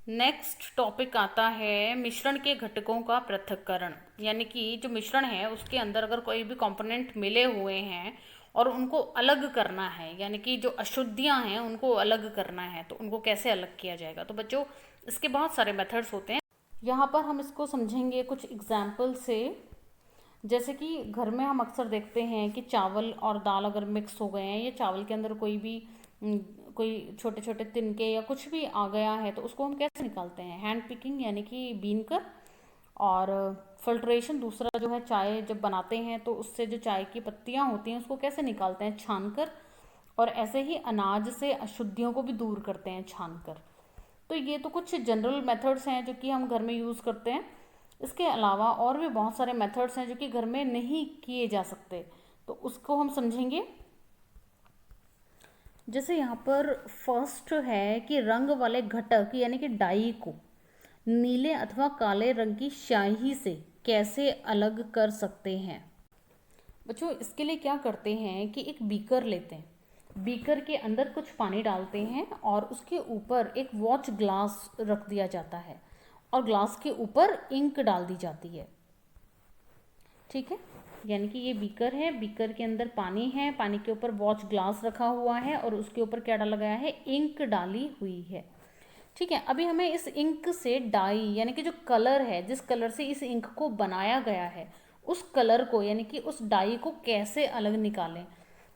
Next topic आता है मिश्रण के घटकों का पृथक्करण। यानी कि जो मिश्रण है उसके अंदर अगर कोई भी कंपोनेंट मिले हुए हैं और उनको अलग करना है, यानी कि जो अशुद्धियां हैं उनको अलग करना है, तो उनको कैसे अलग किया जाएगा। तो बच्चों, इसके बहुत सारे मेथड्स होते हैं। यहाँ पर हम इसको समझेंगे कुछ एग्जाम्पल से। जैसे कि घर में हम अक्सर देखते हैं कि चावल और दाल अगर मिक्स हो गए हैं या चावल के अंदर कोई भी कोई छोटे छोटे तिनके या कुछ भी आ गया है, तो उसको हम कैसे निकालते हैं? हैंड पिकिंग यानी कि बीन कर, और फिल्ट्रेशन दूसरा जो है, चाय जब बनाते हैं तो उससे जो चाय की पत्तियां होती हैं उसको कैसे निकालते हैं? छान कर। और ऐसे ही अनाज से अशुद्धियों को भी दूर करते हैं छान कर। तो ये तो कुछ जनरल मेथड्स हैं जो कि हम घर में यूज़ करते हैं। इसके अलावा और भी बहुत सारे मेथड्स हैं जो कि घर में नहीं किए जा सकते, तो उसको हम समझेंगे। जैसे यहाँ पर फर्स्ट है कि रंग वाले घटक यानी कि डाई को नीले अथवा काले रंग की स्याही से कैसे अलग कर सकते हैं। बच्चों, इसके लिए क्या करते हैं कि एक बीकर लेते हैं, बीकर के अंदर कुछ पानी डालते हैं और उसके ऊपर एक वॉच ग्लास रख दिया जाता है और ग्लास के ऊपर इंक डाल दी जाती है। ठीक है, यानी कि ये बीकर है, बीकर के अंदर पानी है, पानी के ऊपर वॉच ग्लास रखा हुआ है और उसके ऊपर क्या डाला गया है? इंक डाली हुई है। ठीक है, अभी हमें इस इंक से डाई यानी कि जो कलर है, जिस कलर से इस इंक को बनाया गया है, उस कलर को यानी कि उस डाई को कैसे अलग निकालें।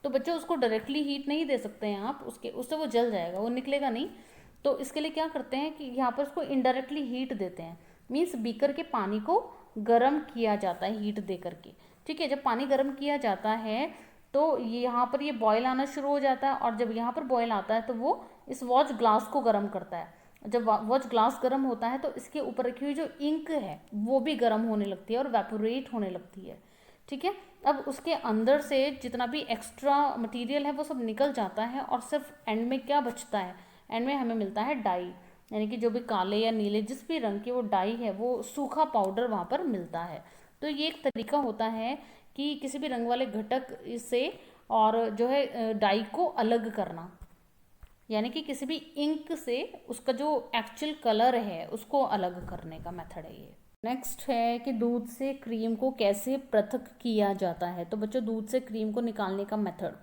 तो बच्चों, उसको डायरेक्टली हीट नहीं दे सकते हैं आप, उससे वो जल जाएगा, वो निकलेगा नहीं। तो इसके लिए क्या करते हैं कि यहाँ पर उसको इनडायरेक्टली हीट देते हैं। मीन्स बीकर के पानी को गर्म किया जाता है हीट दे करके। ठीक है, जब पानी गर्म किया जाता है तो ये यहाँ पर ये बॉयल आना शुरू हो जाता है, और जब यहाँ पर बॉयल आता है तो वो इस वॉच ग्लास को गर्म करता है। जब वॉच ग्लास गर्म होता है तो इसके ऊपर रखी हुई जो इंक है वो भी गर्म होने लगती है और वेपोरेट होने लगती है। ठीक है, अब उसके अंदर से जितना भी एक्स्ट्रा मटेरियल है वो सब निकल जाता है और सिर्फ एंड में क्या बचता है? एंड में हमें मिलता है डाई, यानी कि जो भी काले या नीले जिस भी रंग की वो डाई है, वो सूखा पाउडर वहाँ पर मिलता है। तो ये एक तरीका होता है कि किसी भी रंग वाले घटक से और जो है डाई को अलग करना, यानी कि किसी भी इंक से उसका जो एक्चुअल कलर है उसको अलग करने का मेथड है ये। नेक्स्ट है कि दूध से क्रीम को कैसे पृथक किया जाता है। तो बच्चों, दूध से क्रीम को निकालने का मेथड,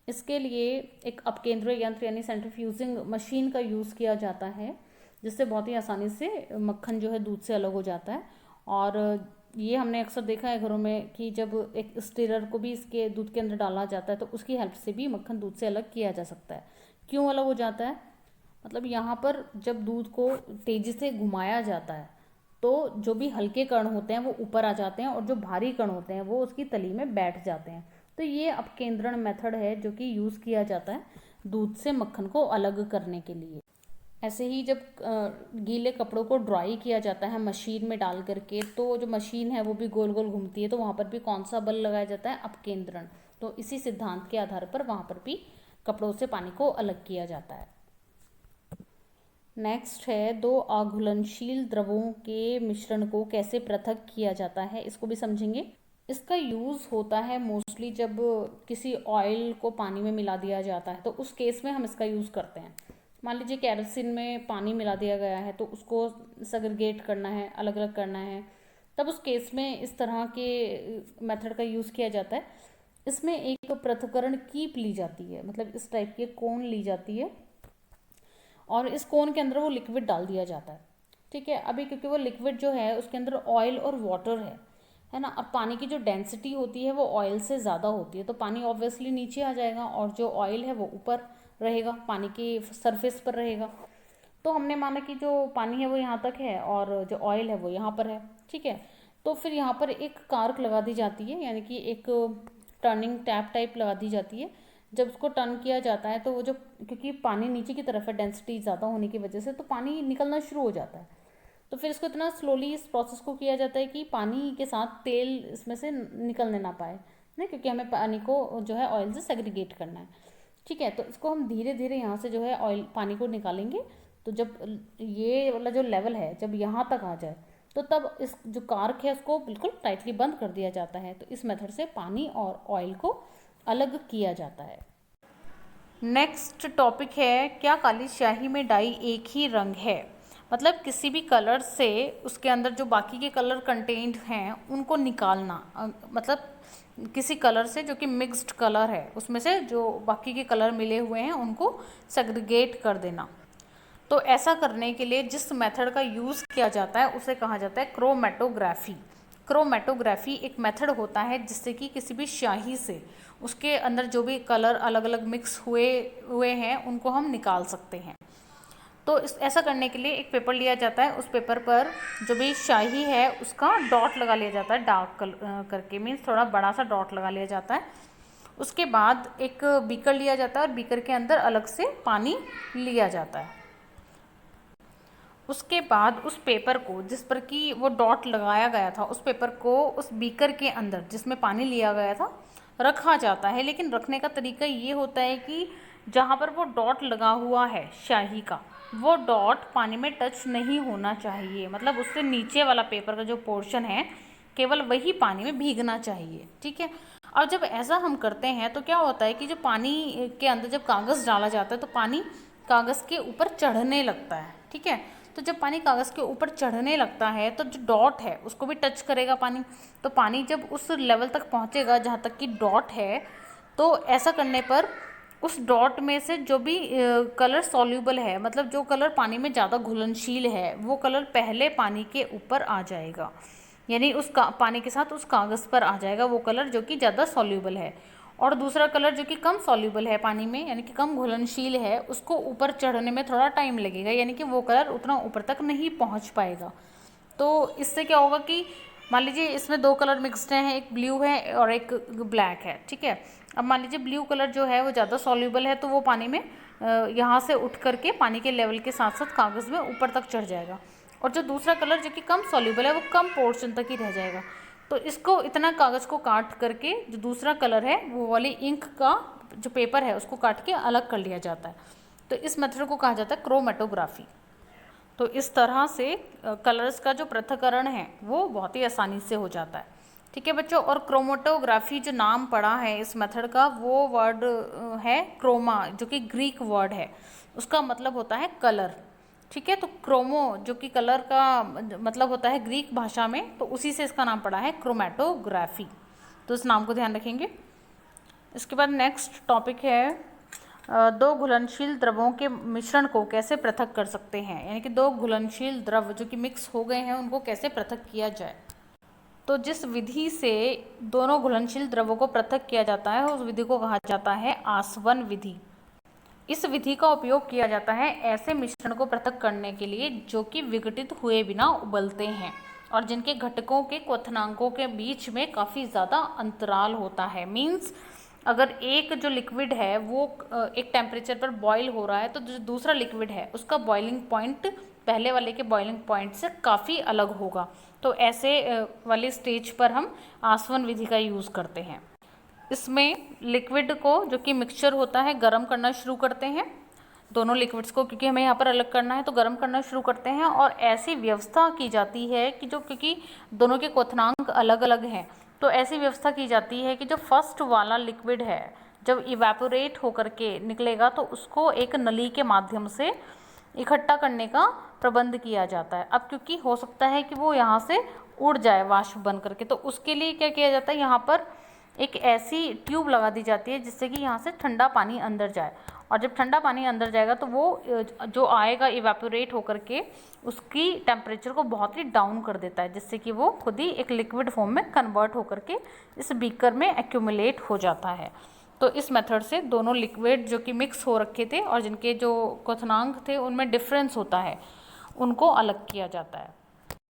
इसके लिए एक अपकेंद्रीय यंत्र यानी सेंट्रीफ्यूजिंग मशीन का यूज़ किया जाता है, जिससे बहुत ही आसानी से मक्खन जो है दूध से अलग हो जाता है। और ये हमने अक्सर देखा है घरों में कि जब एक स्टीरर को भी इसके दूध के अंदर डाला जाता है तो उसकी हेल्प से भी मक्खन दूध से अलग किया जा सकता है। क्यों अलग हो जाता है? मतलब यहाँ पर जब दूध को तेज़ी से घुमाया जाता है तो जो भी हल्के कण होते हैं वो ऊपर आ जाते हैं और जो भारी कण होते हैं वो उसकी तली में बैठ जाते हैं। तो ये अपकेंद्रण मेथड है जो कि यूज़ किया जाता है दूध से मक्खन को अलग करने के लिए। ऐसे ही जब गीले कपड़ों को ड्राई किया जाता है मशीन में डाल करके, तो जो मशीन है वो भी गोल गोल घूमती है, तो वहाँ पर भी कौन सा बल लगाया जाता है? अपकेंद्रण। तो इसी सिद्धांत के आधार पर वहाँ पर भी कपड़ों से पानी को अलग किया जाता है। नेक्स्ट है दो अघुलनशील द्रवों के मिश्रण को कैसे पृथक किया जाता है, इसको भी समझेंगे। इसका यूज़ होता है मोस्टली जब किसी ऑयल को पानी में मिला दिया जाता है, तो उस केस में हम इसका यूज़ करते हैं। मान लीजिए कैरोसिन में पानी मिला दिया गया है तो उसको सेग्रीगेट करना है, अलग अलग करना है, तब उस केस में इस तरह के मेथड का यूज़ किया जाता है। इसमें एक पृथक्करण कीप ली जाती है, मतलब इस टाइप की कोन ली जाती है और इस कोन के अंदर वो लिक्विड डाल दिया जाता है। ठीक है, अभी क्योंकि वो लिक्विड जो है उसके अंदर ऑयल और वाटर है ना। अब पानी की जो डेंसिटी होती है वो ऑयल से ज़्यादा होती है, तो पानी ऑब्वियसली नीचे आ जाएगा और जो ऑयल है वो ऊपर रहेगा, पानी के सरफेस पर रहेगा। तो हमने माना कि जो पानी है वो यहाँ तक है और जो ऑयल है वो यहाँ पर है। ठीक है, तो फिर यहाँ पर एक कार्क लगा दी जाती है, यानी कि एक टर्निंग टैप टाइप लगा दी जाती है। जब उसको टर्न किया जाता है तो वो जो, क्योंकि पानी नीचे की तरफ है डेंसिटी ज़्यादा होने की वजह से, तो पानी निकलना शुरू हो जाता है। तो फिर इसको इतना स्लोली इस प्रोसेस को किया जाता है कि पानी के साथ तेल इसमें से निकलने ना पाए ना, क्योंकि हमें पानी को जो है ऑयल से सेग्रीगेट करना है। ठीक है, तो इसको हम धीरे धीरे यहाँ से जो है ऑयल पानी को निकालेंगे। तो जब ये वाला जो लेवल है जब यहाँ तक आ जाए तो तब इस जो कार्क है उसको बिल्कुल टाइटली बंद कर दिया जाता है। तो इस मेथड से पानी और ऑयल को अलग किया जाता है। नेक्स्ट टॉपिक है, क्या काली स्याही में डाई एक ही रंग है? मतलब किसी भी कलर से उसके अंदर जो बाकी के कलर कंटेंट हैं उनको निकालना, मतलब किसी कलर से जो कि मिक्स्ड कलर है उसमें से जो बाकी के कलर मिले हुए हैं उनको सेग्रीगेट कर देना। तो ऐसा करने के लिए जिस मेथड का यूज़ किया जाता है उसे कहा जाता है क्रोमेटोग्राफी। क्रोमेटोग्राफी एक मेथड होता है जिससे कि किसी भी स्याही से उसके अंदर जो भी कलर अलग अलग मिक्स हुए हैं उनको हम निकाल सकते हैं। तो ऐसा करने के लिए एक पेपर लिया जाता है, उस पेपर पर जो भी स्याही है उसका डॉट लगा लिया जाता है, डार्क करके, मीन्स थोड़ा बड़ा सा डॉट लगा लिया जाता है। उसके बाद एक बीकर लिया जाता है और बीकर के अंदर अलग से पानी लिया जाता है। उसके बाद उस पेपर को जिस पर कि वो डॉट लगाया गया था उस पेपर को उस बीकर के अंदर जिसमें पानी लिया गया था रखा जाता है। लेकिन रखने का तरीका ये होता है कि जहाँ पर वो डॉट लगा हुआ है स्याही का, वो डॉट पानी में टच नहीं होना चाहिए, मतलब उससे नीचे वाला पेपर का जो पोर्शन है केवल वही पानी में भीगना चाहिए। ठीक है। अब जब ऐसा हम करते हैं तो क्या होता है कि जो पानी के अंदर जब कागज़ डाला जाता है तो पानी कागज़ के ऊपर चढ़ने लगता है। ठीक है। तो जब पानी कागज़ के ऊपर चढ़ने लगता है तो जो डॉट है उसको भी टच करेगा पानी, तो पानी जब उस लेवल तक पहुंचेगा जहाँ तक कि डॉट है, तो ऐसा करने पर उस डॉट में से जो भी कलर सॉल्यूबल है, मतलब जो कलर पानी में ज़्यादा घुलनशील है, वो कलर पहले पानी के ऊपर आ जाएगा, यानी पानी के साथ उस कागज़ पर आ जाएगा वो कलर जो कि ज़्यादा सॉल्यूबल है। और दूसरा कलर जो कि कम सॉल्यूबल है पानी में, यानी कि कम घुलनशील है, उसको ऊपर चढ़ने में थोड़ा टाइम लगेगा, यानी कि वो कलर उतना ऊपर तक नहीं पहुंच पाएगा। तो इससे क्या होगा कि मान लीजिए इसमें दो कलर मिक्सड हैं, एक ब्लू है और एक ब्लैक है। ठीक है। अब मान लीजिए ब्लू कलर जो है वो ज़्यादा सॉल्यूबल है तो वो पानी में यहाँ से उठ करके पानी के लेवल के साथ साथ कागज़ में ऊपर तक चढ़ जाएगा, और जो दूसरा कलर जो कि कम सॉल्यूबल है वो कम पोर्शन तक ही रह जाएगा। तो इसको इतना कागज़ को काट करके जो दूसरा कलर है वो वाली इंक का जो पेपर है उसको काट के अलग कर लिया जाता है। तो इस मेथड को कहा जाता है क्रोमेटोग्राफी। तो इस तरह से कलर्स का जो पृथक्करण है वो बहुत ही आसानी से हो जाता है। ठीक है बच्चों। और क्रोमेटोग्राफी जो नाम पड़ा है इस मेथड का, वो वर्ड है क्रोमा, जो कि ग्रीक वर्ड है, उसका मतलब होता है कलर। ठीक है। तो क्रोमो जो कि कलर का मतलब होता है ग्रीक भाषा में, तो उसी से इसका नाम पड़ा है क्रोमेटोग्राफी। तो इस नाम को ध्यान रखेंगे। इसके बाद नेक्स्ट टॉपिक है, दो घुलनशील द्रवों के मिश्रण को कैसे पृथक कर सकते हैं, यानी कि दो घुलनशील द्रव जो कि मिक्स हो गए हैं उनको कैसे पृथक किया जाए। तो जिस विधि से दोनों घुलनशील द्रवों को पृथक किया जाता है उस विधि को कहा जाता है आसवन विधि। इस विधि का उपयोग किया जाता है ऐसे मिश्रण को पृथक करने के लिए जो कि विघटित हुए बिना उबलते हैं और जिनके घटकों के क्वथनांकों के बीच में काफ़ी ज़्यादा अंतराल होता है। मीन्स अगर एक जो लिक्विड है वो एक टेम्परेचर पर बॉईल हो रहा है तो जो दूसरा लिक्विड है उसका बॉइलिंग पॉइंट पहले वाले के बॉइलिंग पॉइंट से काफ़ी अलग होगा। तो ऐसे वाले स्टेज पर हम आसवन विधि का यूज़ करते हैं। इसमें लिक्विड को जो कि मिक्सचर होता है गर्म करना शुरू करते हैं, दोनों लिक्विड्स को, क्योंकि हमें यहाँ पर अलग करना है तो गर्म करना शुरू करते हैं। और ऐसी व्यवस्था की जाती है कि जो, क्योंकि दोनों के क्वथनांक अलग अलग हैं, तो ऐसी व्यवस्था की जाती है कि जो फर्स्ट वाला लिक्विड है जब इवेपोरेट होकर के निकलेगा तो उसको एक नली के माध्यम से इकट्ठा करने का प्रबंध किया जाता है। अब क्योंकि हो सकता है कि वो यहाँ से उड़ जाए वाष्प बन करके, तो उसके लिए क्या किया जाता है, यहाँ पर एक ऐसी ट्यूब लगा दी जाती है जिससे कि यहाँ से ठंडा पानी अंदर जाए, और जब ठंडा पानी अंदर जाएगा तो वो जो आएगा इवेपोरेट होकर के उसकी टेम्परेचर को बहुत ही डाउन कर देता है, जिससे कि वो खुद ही एक लिक्विड फॉर्म में कन्वर्ट होकर के इस बीकर में एक्यूमुलेट हो जाता है। तो इस मेथड से दोनों लिक्विड जो कि मिक्स हो रखे थे और जिनके जो क्वथनांक थे उनमें डिफरेंस होता है उनको अलग किया जाता है।